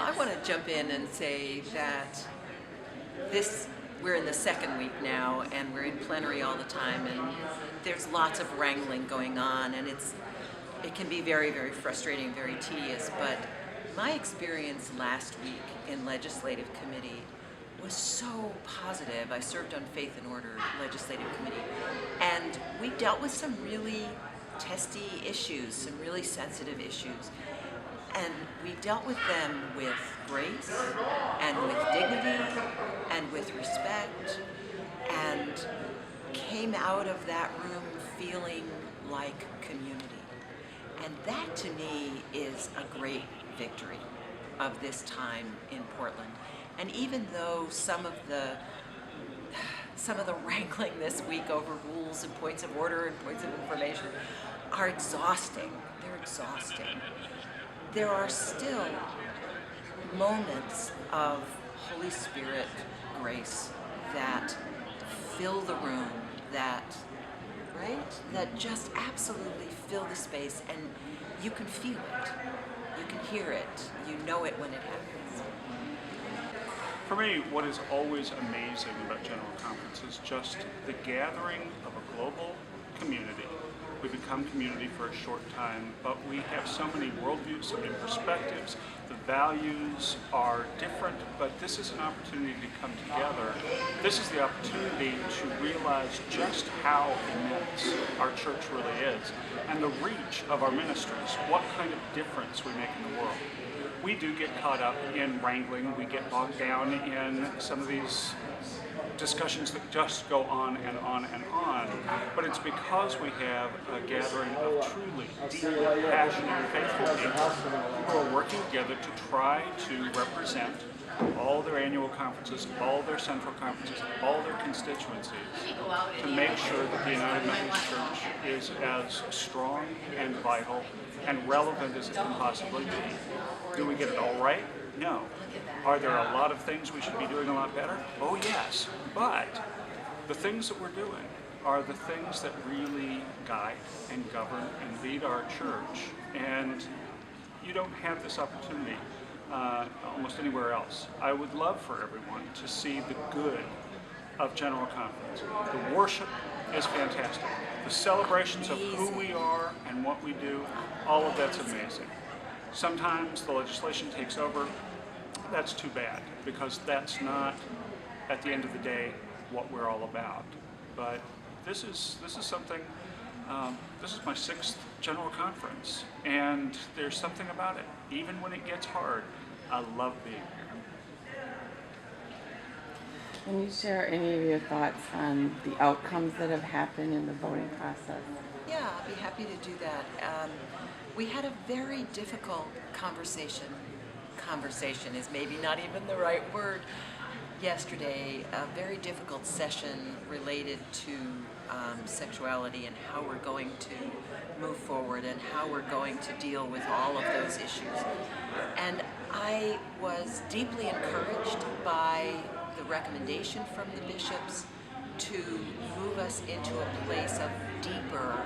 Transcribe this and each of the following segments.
Well, I want to jump in and say that we're in the second week now, and we're in plenary all the time, and there's lots of wrangling going on, and it can be very, very frustrating, very tedious. But my experience last week in legislative committee was so positive. I served on Faith and Order Legislative Committee, and we dealt with some really testy issues, some really sensitive issues. And we dealt with them with grace and with dignity and with respect, and came out of that room feeling like community. And that to me is a great victory of this time in Portland. And even though some of the wrangling this week over rules and points of order and points of information are exhausting, they're exhausting, there are still moments of Holy Spirit grace that fill the room, that just absolutely fill the space, and you can feel it, you can hear it, you know it when it happens. For me, what is always amazing about General Conference is just the gathering of a global community. We become community for a short time, but we have so many worldviews, so many perspectives. The values are different, but this is an opportunity to come together. This is the opportunity to realize just how immense our church really is, and the reach of our ministries, what kind of difference we make in the world. We do get caught up in wrangling, we get bogged down in some of these discussions that just go on and on and on, but it's because we have a gathering of truly, deeply passionate and faithful people who are working together to try to represent all their annual conferences, all their central conferences, all their constituencies, to make sure that the United Methodist Church is as strong and vital and relevant as it can possibly be. Do we get it all right? No. Are there a lot of things we should be doing a lot better? Oh yes, but the things that we're doing are the things that really guide and govern and lead our church, and you don't have this opportunity almost anywhere else. I would love for everyone to see the good of General Conference. The worship is fantastic. The celebrations of who we are and what we do, all of that's amazing. Sometimes the legislation takes over. That's too bad, because that's not, at the end of the day, what we're all about. But this is something, this is my 6th General Conference, and there's something about it. Even when it gets hard, I love being here. Can you share any of your thoughts on the outcomes that have happened in the voting process? Yeah, I'll be happy to do that. We had a very difficult conversation. Conversation is maybe not even the right word. Yesterday, a very difficult session related to sexuality and how we're going to move forward and how we're going to deal with all of those issues. And I was deeply encouraged by the recommendation from the bishops to move us into a place of deeper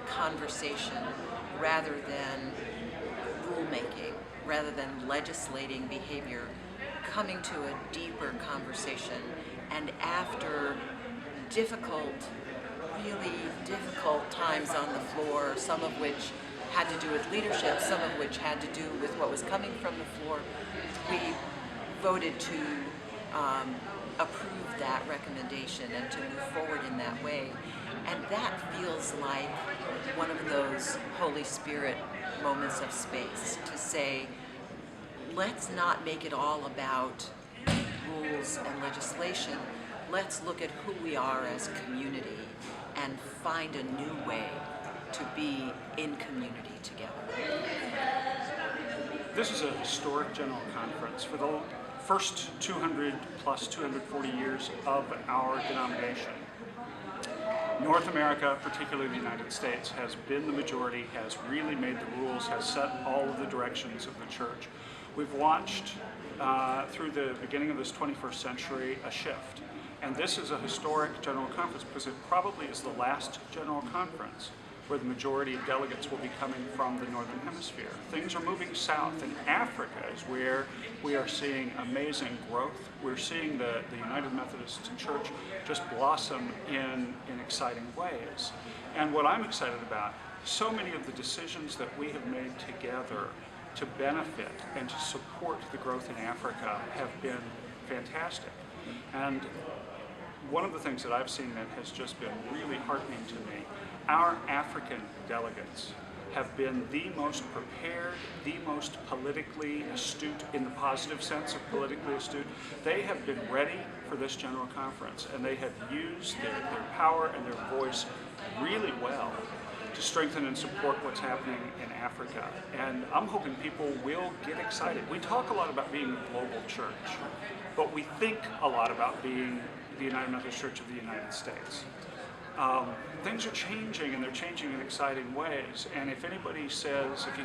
conversation rather than rulemaking, rather than legislating behavior, coming to a deeper conversation. And after really difficult times on the floor, some of which had to do with leadership, some of which had to do with what was coming from the floor, we voted to approve that recommendation and to move forward in that way. And that feels like one of those Holy Spirit moments of space, to say, let's not make it all about rules and legislation. Let's look at who we are as community and find a new way to be in community together. This is a historic General Conference for the first 240 years of our denomination. North America, particularly the United States, has been the majority, has really made the rules, has set all of the directions of the church. We've watched through the beginning of this 21st century a shift. And this is a historic General Conference because it probably is the last General Conference where the majority of delegates will be coming from the Northern Hemisphere. Things are moving south, and Africa is where we are seeing amazing growth. We're seeing the United Methodist Church just blossom in exciting ways. And what I'm excited about, so many of the decisions that we have made together to benefit and to support the growth in Africa have been fantastic. And one of the things that I've seen that has just been really heartening to me, our African delegates have been the most prepared, the most politically astute, in the positive sense of politically astute. They have been ready for this General Conference, and they have used their power and their voice really well to strengthen and support what's happening in Africa. And I'm hoping people will get excited. We talk a lot about being a global church, but we think a lot about being the United Methodist Church of the United States. Things are changing, and they're changing in exciting ways. And if you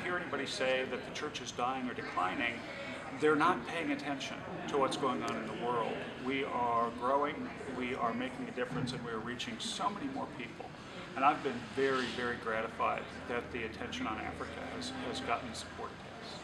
hear anybody say that the church is dying or declining, they're not paying attention to what's going on in the world. We are growing, we are making a difference, and we are reaching so many more people. And I've been very, very gratified that the attention on Africa has gotten the support it has.